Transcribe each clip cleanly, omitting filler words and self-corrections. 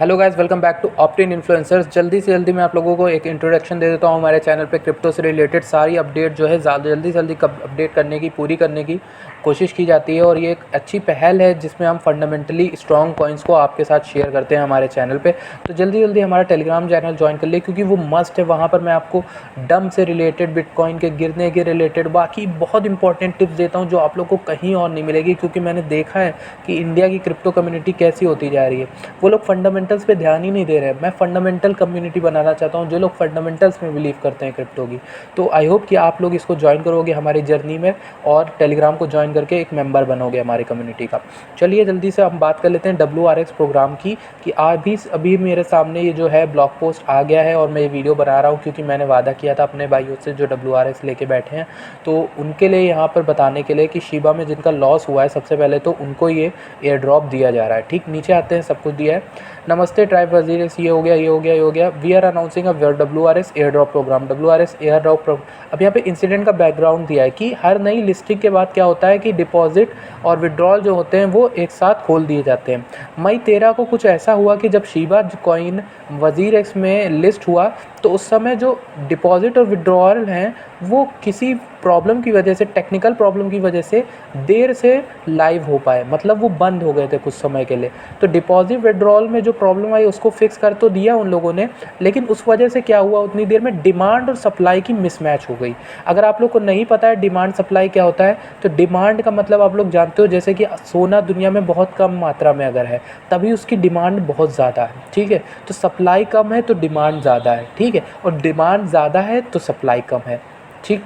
Hello guys, welcome back to optin influencers. जल्दी से जल्दी मैं आप लोगों को एक इंट्रोडक्शन दे देता हूँ हमारे चैनल पे। क्रिप्टो से रिलेटेड सारी अपडेट जो है जल्दी से जल्दी अपडेट करने की पूरी करने की कोशिश की जाती है और ये एक अच्छी पहल है जिसमें हम फंडामेंटली स्ट्रॉन्ग कॉइन्स को आपके साथ शेयर करते हैं हमारे चैनल पे। तो जल्दी जल्दी हमारा टेलीग्राम चैनल ज्वाइन कर लिए क्योंकि वो मस्ट है। वहाँ पर मैं आपको डम से रिलेटेड, बिटकॉइन के गिरने के रिलेटेड बाकी बहुत इंपॉर्टेंट टिप्स देता हूँ जो आप लोग को कहीं और नहीं मिलेगी, क्योंकि मैंने देखा है कि इंडिया की क्रिप्टो कम्युनिटी कैसी होती जा रही है। वो लोग फंडामेंटल्स पे ध्यान ही नहीं दे रहे हैं। मैं फंडामेंटल कम्युनिटी बनाना चाहता हूँ जो लोग फंडामेंटल्स में बिलीव करते हैं क्रिप्टो की। तो आई होप कि आप लोग इसको ज्वाइन करोगे हमारी जर्नी में और टेलीग्राम को ज्वाइन करके एक मेंबर बनोगे हमारी कम्युनिटी का। चलिए जल्दी से हम बात कर लेते हैं WRX प्रोग्राम की कि अभी मेरे सामने ये जो है ब्लॉग पोस्ट आ गया है और मैं ये वीडियो बना रहा हूँ क्योंकि मैंने वादा किया था अपने भाइयों से जो WRX लेके बैठे हैं, तो उनके लिए यहाँ पर बताने के लिए कि शिबा में जिनका लॉस हुआ है सबसे पहले तो उनको ये एयर ड्रॉप दिया जा रहा है। ठीक, नीचे आते हैं, सब कुछ दिया है। नमस्ते ट्राइब वजीरिक्स, ये हो गया। We are announcing a WRX airdrop program. WRX airdrop अब यहाँ पे इंसिडेंट का बैकग्राउंड दिया है कि हर नई लिस्टिंग के बाद क्या होता है कि डिपॉजिट और विड्रॉल जो होते हैं वो एक साथ खोल दिए जाते हैं। मई 13 को कुछ ऐसा हुआ कि जब शिबा कॉइन WZirX में लिस्ट हुआ तो उस समय जो डिपॉजिट और विड्रॉल हैं वो किसी प्रॉब्लम की वजह से, टेक्निकल प्रॉब्लम की वजह से देर से लाइव हो पाए, मतलब वो बंद हो गए थे कुछ समय के लिए। तो डिपॉजिट विड्रॉल में जो प्रॉब्लम आई उसको फिक्स कर तो दिया उन लोगों ने, लेकिन उस वजह से क्या हुआ, उतनी देर में डिमांड और सप्लाई की मिसमैच हो गई। अगर आप लोग को नहीं पता है डिमांड सप्लाई क्या होता है, तो डिमांड का मतलब आप लोग जानते हो, जैसे कि सोना दुनिया में बहुत कम मात्रा में अगर है तभी उसकी डिमांड बहुत ज़्यादा है, ठीक है। तो सप्लाई कम है तो डिमांड ज़्यादा है, ठीक है, और डिमांड ज़्यादा है तो सप्लाई कम है, ठीक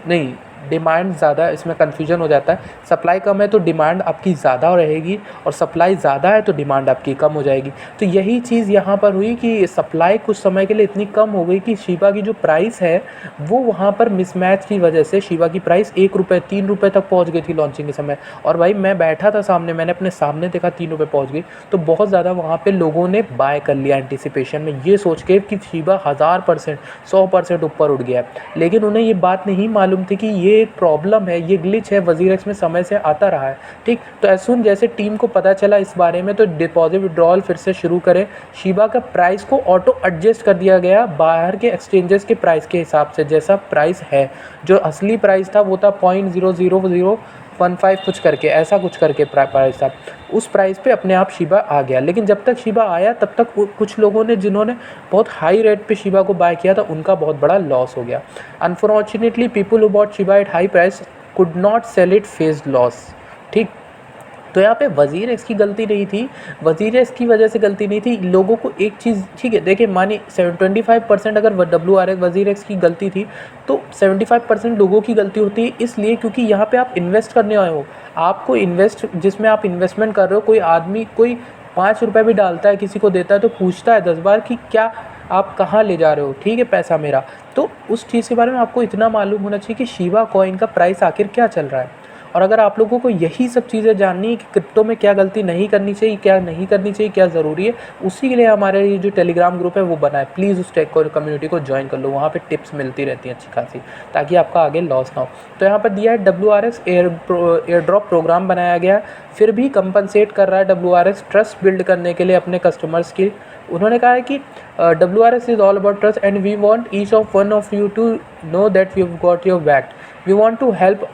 नहीं, डिमांड ज़्यादा, इसमें कन्फ्यूजन हो जाता है। सप्लाई कम है तो डिमांड आपकी ज़्यादा रहेगी और सप्लाई ज़्यादा है तो डिमांड आपकी कम हो जाएगी। तो यही चीज़ यहाँ पर हुई कि सप्लाई कुछ समय के लिए इतनी कम हो गई कि शिबा की जो प्राइस है वो वहाँ पर मिसमैच की वजह से शिबा की प्राइस ₹1 ₹3 तक पहुँच गई थी लॉन्चिंग के समय। और भाई मैं बैठा था सामने, मैंने अपने सामने देखा ₹3 पहुँच गई, तो बहुत ज़्यादा वहाँ पर लोगों ने बाय कर लिया एंटिसिपेशन में, ये सोच के कि शिबा 1000%, 100% ऊपर उठ गया है। लेकिन उन्हें ये बात नहीं मालूम थी कि ये एक प्रॉब्लम है, ये ग्लिच है, WZirX में समय से आता रहा है, ठीक। तो एज सून जैसे टीम को पता चला इस बारे में तो डिपॉजिट विड्रॉल फिर से शुरू करें। शिबा का प्राइस को ऑटो एडजस्ट कर दिया गया बाहर के एक्सचेंजेस के प्राइस के हिसाब से, जैसा प्राइस है। जो असली प्राइस था वो था 0.00015 कुछ करके, ऐसा कुछ करके प्राइस था। उस प्राइस पे अपने आप शिबा आ गया, लेकिन जब तक शिबा आया तब तक कुछ लोगों ने जिन्होंने बहुत हाई रेट पे शिबा को बाय किया था उनका बहुत बड़ा लॉस हो गया। Unfortunately people who bought Shiba at high price could not sell it, faced loss, ठीक। तो यहाँ पे WZirX की गलती नहीं थी, WZirX की वजह से गलती नहीं थी, लोगों को एक चीज़, ठीक है, देखिए मानिए 25% अगर WZirX की गलती थी तो 75% लोगों की गलती होती है, इसलिए क्योंकि यहाँ पे आप इन्वेस्ट करने आए हो। आपको इन्वेस्ट, जिसमें आप इन्वेस्टमेंट कर रहे हो, कोई आदमी कोई ₹5 भी डालता है, किसी को देता है तो पूछता है 10 बार कि क्या आप कहाँ ले जा रहे हो, ठीक है, पैसा मेरा। तो उस चीज़ के बारे में आपको इतना मालूम होना चाहिए कि शिबा कॉइन का प्राइस आखिर क्या चल रहा है। और अगर आप लोगों को यही सब चीज़ें जाननी है कि क्रिप्टो में क्या गलती नहीं करनी चाहिए, क्या नहीं करनी चाहिए, क्या ज़रूरी है, उसी के लिए हमारे ये जो टेलीग्राम ग्रुप है वो बना है। प्लीज़ उस कम्युनिटी को ज्वाइन कर लो, वहाँ पे टिप्स मिलती रहती हैं अच्छी खासी, ताकि आपका आगे लॉस ना हो। तो यहाँ पर दिया है WRX एयर ड्रॉप प्रोग्राम बनाया गया, फिर भी कंपनसेट कर रहा है WRX ट्रस्ट बिल्ड करने के लिए अपने कस्टमर्स की। उन्होंने कहा है कि WRX is all about trust and we want each of one of you to know that you got your back. We want to help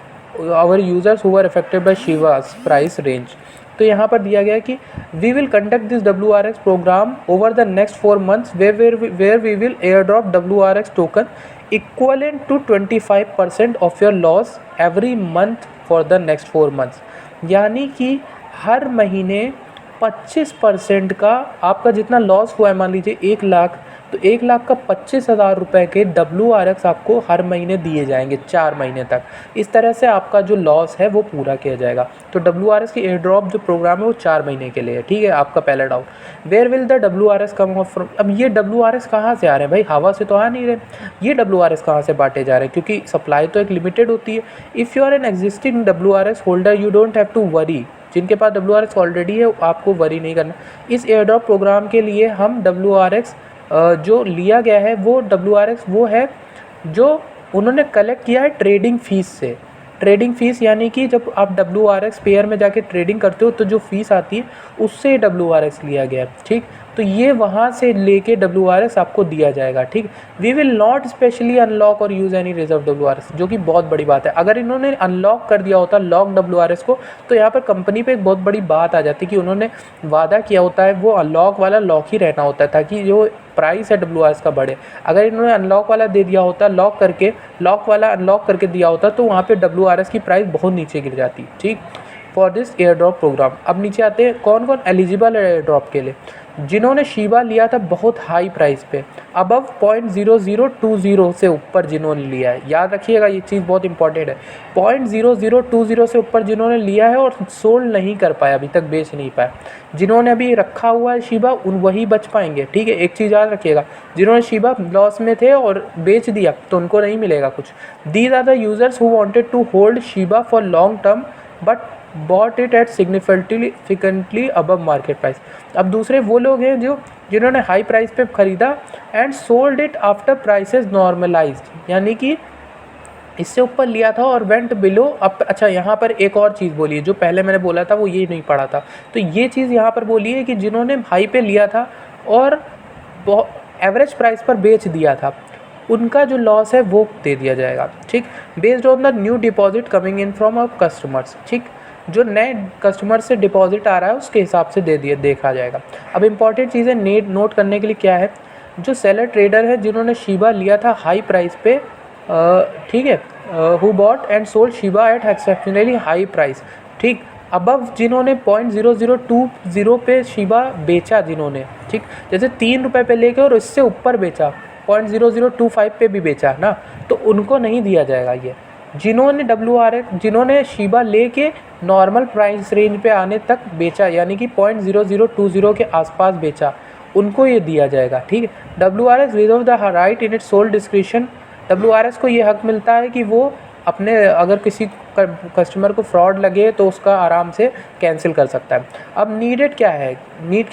our users who were affected by Shiva's price range। तो यहाँ पर दिया गया कि we will conduct this WRX program over the next 4 months where we will airdrop WRX token equivalent to 25% of your loss every month for the next 4 months। यानी कि हर महीने 25% का आपका जितना लॉस हुआ है, मान लीजिए 1 लाख, तो 1 लाख का 25,000 रुपये के WRX आपको हर महीने दिए जाएंगे 4 महीने तक। इस तरह से आपका जो लॉस है वो पूरा किया जाएगा। तो WRX की एयर ड्रॉप जो प्रोग्राम है वो 4 महीने के लिए है, ठीक है। आपका पहला doubt, where will the WRX come off from. अब ये WRX कहाँ से आ रहे हैं भाई, हवा से तो आ नहीं रहे, ये WRX कहाँ से बांटे जा रहे हैं, क्योंकि सप्लाई तो एक लिमिटेड होती है। If you are an existing WRX holder you don't have to worry. जिनके पास WRX ऑलरेडी है आपको वरी नहीं करना। इस एयर ड्रॉप प्रोग्राम के लिए हम WRX जो लिया गया है वो WRX वो है जो उन्होंने कलेक्ट किया है ट्रेडिंग फीस से, ट्रेडिंग फ़ीस यानी कि जब आप WRX पेयर में जाके ट्रेडिंग करते हो तो जो फ़ीस आती है उससे WRX लिया गया है, ठीक। तो ये वहाँ से लेके WRX आपको दिया जाएगा, ठीक। We will not specially unlock और यूज़ एनी रिजर्व WRX, जो कि बहुत बड़ी बात है। अगर इन्होंने अनलॉक कर दिया होता लॉक WRX को, तो यहाँ पर कंपनी पे एक बहुत बड़ी बात आ जाती कि उन्होंने वादा किया होता है वो अनलॉक वाला लॉक ही रहना होता है ताकि जो प्राइस है WRX का बढ़े। अगर इन्होंने अनलॉक वाला दे दिया होता, लॉक वाला अनलॉक करके दिया होता, तो वहाँ पे WRX की प्राइस बहुत नीचे गिर जाती, ठीक। For this airdrop program. अब नीचे आते हैं कौन कौन एलिजिबल है एयर ड्रॉप के लिए। जिन्होंने शीबा लिया था बहुत हाई प्राइस पे, अबव 0.0020 से ऊपर जिन्होंने लिया है, याद रखिएगा ये चीज़ बहुत इंपॉर्टेंट है। 0.0020 से ऊपर जिन्होंने लिया है और सोल्ड नहीं कर पाया, अभी तक बेच नहीं पाया, जिन्होंने अभी रखा हुआ है शीबा उन वही बच पाएंगे, ठीक है। एक चीज़ याद रखिएगा, जिन्होंने शीबा लॉस में थे और बेच दिया तो उनको नहीं मिलेगा कुछ। These are the users who wanted to hold Shiba for long term but bought it at significantly above market price. अब दूसरे वो लोग हैं जिन्होंने हाई प्राइस पे ख़रीदा and sold it after prices normalised, यानी कि इससे ऊपर लिया था और वेंट बिलो अप। अच्छा, यहाँ पर एक और चीज़ बोली है जो पहले मैंने बोला था वो ये नहीं पढ़ा था, तो ये चीज़ यहाँ पर बोली है कि जिन्होंने हाई पे लिया था और एवरेज प्राइस पर बेच दिया था उनका जो लॉस है वो दे दिया जाएगा, ठीक। Based on the new deposit coming in from our customers, ठीक। जो नए कस्टमर से डिपॉजिट आ रहा है उसके हिसाब से देखा जाएगा। अब इम्पॉर्टेंट चीज़ें नोट करने के लिए क्या है, जो सेलर ट्रेडर है जिन्होंने शीबा लिया था हाई प्राइस पे, ठीक है, who bought and sold Shiba at exceptionally high price, ठीक। अबव जिन्होंने 0.0020 पे शीबा बेचा जिन्होंने, ठीक, जैसे 3 रुपये पे लेके और इससे ऊपर बेचा, 0.0025 पे भी बेचा ना, तो उनको नहीं दिया जाएगा ये। जिन्होंने शीबा लेके नॉर्मल प्राइस रेंज पे आने तक बेचा, यानी कि 0.0020 के आसपास बेचा, उनको ये दिया जाएगा, ठीक है। WRX reserve the right in its sole description. WRX को ये हक मिलता है कि वो अपने अगर किसी कस्टमर को फ्रॉड लगे तो उसका आराम से कैंसिल कर सकता है। अब नीडेड क्या है,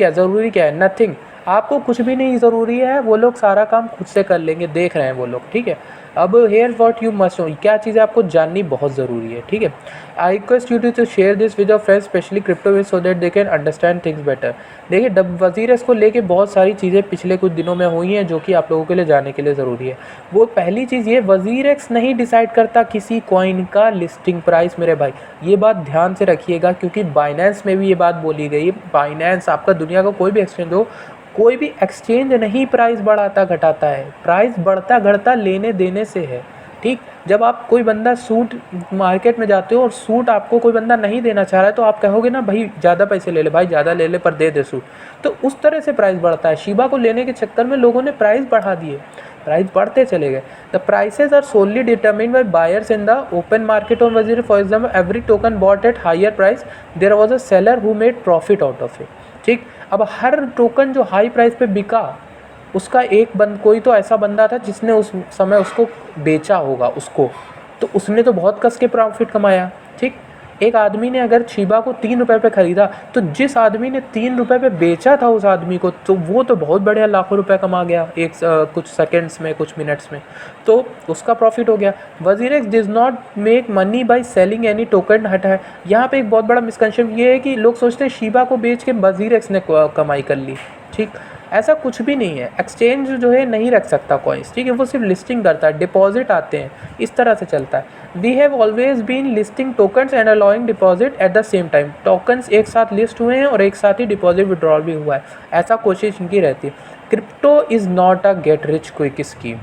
ज़रूरी क्या है, नथिंग। आपको कुछ भी नहीं ज़रूरी है, वो लोग सारा काम खुद से कर लेंगे, देख रहे हैं वो लोग, ठीक है। अब here what you must know, क्या चीज़ें आपको जाननी बहुत ज़रूरी है, ठीक है। I request you to share this with your friends specially crypto so that they can understand things better. देखिए WZirX को लेके बहुत सारी चीज़ें पिछले कुछ दिनों में हुई हैं जो कि आप लोगों के लिए जानने के लिए ज़रूरी है। वो पहली चीज़ ये, WZirX नहीं डिसाइड करता किसी कॉइन का लिस्टिंग प्राइस, मेरे भाई ये बात ध्यान से रखिएगा, क्योंकि बाइनेंस में भी ये बात बोली गई। बाइनेंस आपका दुनिया का कोई भी एक्सचेंज हो, कोई भी एक्सचेंज नहीं प्राइस बढ़ाता घटाता है, प्राइस बढ़ता घटता लेने देने से है, ठीक। जब आप कोई बंदा सूट मार्केट में जाते हो और सूट आपको कोई बंदा नहीं देना चाह रहा है तो आप कहोगे ना भाई ज़्यादा पैसे ले ले, भाई ज़्यादा ले ले पर दे दे सूट, तो उस तरह से प्राइस बढ़ता है। शीबा को लेने के चक्कर में लोगों ने प्राइस बढ़ा दिए, प्राइस बढ़ते चले गए। The prices are solely determined by buyers in the open market on WZirX। For example every token bought at higher price there was a seller who made profit out of it, ठीक। अब हर token जो high price पे बिका उसका कोई तो ऐसा बंदा था जिसने उस समय उसको बेचा होगा उसको, तो उसने तो बहुत कस के प्रॉफिट कमाया, ठीक। एक आदमी ने अगर शीबा को 3 रुपये पे ख़रीदा तो जिस आदमी ने 3 रुपये पे बेचा था उस आदमी को, तो वो तो बहुत बढ़िया लाखों रुपए कमा गया कुछ सेकंड्स में, कुछ मिनट्स में, तो उसका प्रॉफिट हो गया। WZirX does not make money by selling any token हटा है। यहाँ पे एक बहुत बड़ा मिसकंसेप्शन ये है कि लोग सोचते हैं शीबा को बेच के WZirX ने कमाई कर ली, ठीक। ऐसा कुछ भी नहीं है। एक्सचेंज जो है नहीं रख सकता कॉइन्स, ठीक है, वो सिर्फ लिस्टिंग करता है, डिपॉजिट आते हैं, इस तरह से चलता है। We have always been listing tokens and allowing deposit at the same time. Tokens एक साथ लिस्ट हुए हैं और एक साथ ही डिपॉजिट विड्रॉल भी हुआ है, ऐसा कोशिश इनकी रहती है। Crypto is not a get rich quick scheme,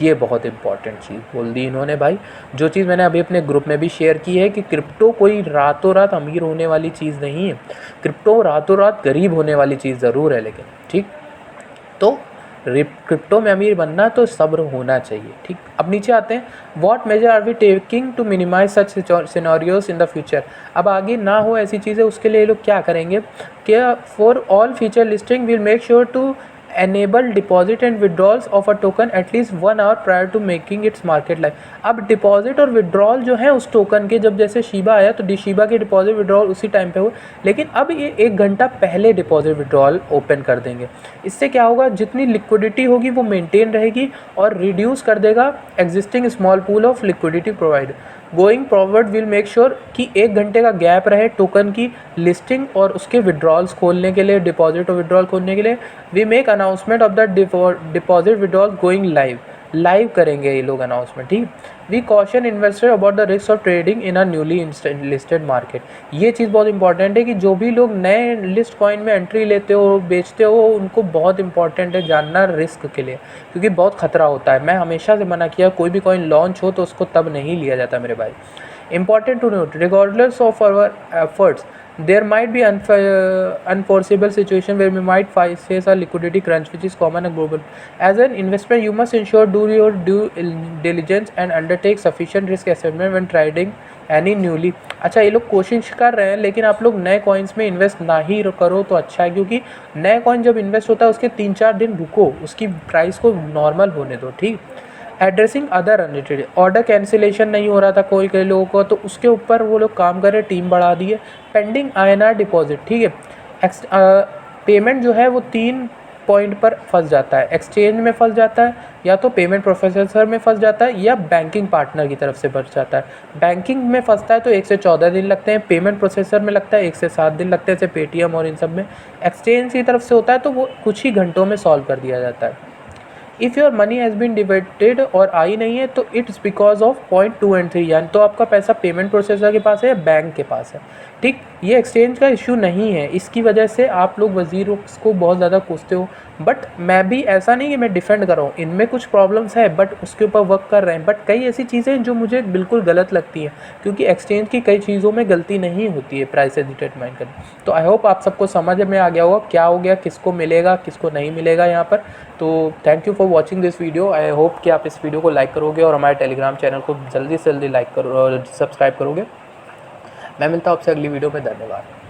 ये बहुत इंपॉर्टेंट चीज़ बोल दी इन्होंने भाई। जो चीज़ मैंने अभी अपने ग्रुप में भी शेयर की है कि क्रिप्टो कोई रातों रात अमीर होने वाली चीज़ नहीं है, क्रिप्टो रातों रात गरीब होने वाली चीज़ ज़रूर है, लेकिन ठीक। तो क्रिप्टो में अमीर बनना तो सब्र होना चाहिए, ठीक। अब नीचे आते हैं, what major are we taking to minimise such scenarios in the future. अब आगे ना हो ऐसी चीज़ें, उसके लिए लोग क्या करेंगे कि for all feature listing will make sure to enable deposit and withdrawals of a token at least 1 hour prior to making its market live। अब डिपॉजिट और विड्रॉल जो है उस टोकन के, जब जैसे शीबा आया तो शीबा के डिपॉजिट विड्रॉल उसी टाइम पे हुए, लेकिन अब ये 1 घंटा पहले डिपॉजिट विड्रॉल ओपन कर देंगे। इससे क्या होगा, जितनी लिक्विडिटी होगी वो मेंटेन रहेगी और रिड्यूस कर देगा existing small pool of liquidity provide. Going forward will make sure कि 1 घंटे का गैप रहे टोकन की लिस्टिंग और उसके विड्रॉल्स खोलने के लिए, डिपॉजिट और विड्रॉल खोलने के लिए। We make announcement of the deposit withdrawal going live करेंगे ये लोग अनाउंसमेंट, ठीक। We caution investor about the risk of trading in a newly listed market. ये चीज़ बहुत इंपॉर्टेंट है कि जो भी लोग नए लिस्ट कॉइन में एंट्री लेते हो, बेचते हो, उनको बहुत इंपॉर्टेंट है जानना रिस्क के लिए, क्योंकि बहुत खतरा होता है। मैं हमेशा से मना किया, कोई भी कॉइन लॉन्च हो तो उसको तब नहीं लिया जाता मेरे भाई। Important to note, regardless of our efforts, there might be unforeseeable situation where we might face a liquidity crunch, which is common and global. As an investor, you must ensure do your due diligence and undertake sufficient risk assessment when trading any newly। अच्छा, ये लोग कोशिश कर रहे हैं, लेकिन आप लोग नए कॉइन्स में इन्वेस्ट ना ही करो तो अच्छा है, क्योंकि नए कॉइन जब इन्वेस्ट होता है उसके 3-4 दिन रुको, उसकी प्राइस को नॉर्मल होने दो, ठीक। Addressing other unrelated, order cancellation नहीं हो रहा था कोई कई लोगों को, तो उसके ऊपर वो लोग काम कर रहे, टीम बढ़ा दी है। पेंडिंग INR डिपॉजिट, ठीक है। पेमेंट जो है वो 3 पॉइंट पर फंस जाता है, एक्सचेंज में फंस जाता है, या तो पेमेंट प्रोसेसर में फंस जाता है, या बैंकिंग पार्टनर की तरफ से फंस जाता है। बैंकिंग में फंसता है तो 1 से 14 दिन लगते हैं, पेमेंट प्रोसेसर में लगता है 1 से 7 दिन लगते हैं, जैसे पेटीएम और इन सब में। एक्सचेंज की तरफ से होता है तो वो कुछ ही घंटों में सॉल्व कर दिया जाता है। If your money has been divided और आई नहीं है तो इट्स बिकॉज ऑफ पॉइंट 2 और 3, यानी तो आपका पैसा पेमेंट प्रोसेसर के पास है या बैंक के पास है, ठीक। ये एक्सचेंज का इशू नहीं है, इसकी वजह से आप लोग वज़ीर को बहुत ज़्यादा कोसते हो, बट मैं भी ऐसा नहीं कि मैं डिफेंड कर रहा हूँ, इनमें कुछ प्रॉब्लम्स है बट उसके ऊपर वर्क कर रहे हैं। बट कई ऐसी चीज़ें जो मुझे बिल्कुल गलत लगती हैं, क्योंकि एक्सचेंज की कई चीज़ों में गलती नहीं होती है प्राइसेस डिटरमाइन करनी। तो आई होप आप सबको समझ में आ गया होगा क्या हो गया, किसको मिलेगा किसको नहीं मिलेगा यहाँ पर। तो thank you for watching this video. I hope कि आप इस वीडियो को लाइक करोगे और हमारे टेलीग्राम चैनल को जल्दी से जल्दी लाइक करो और सब्सक्राइब करोगे। मैं मिलता हूँ आपसे अगली वीडियो में। धन्यवाद।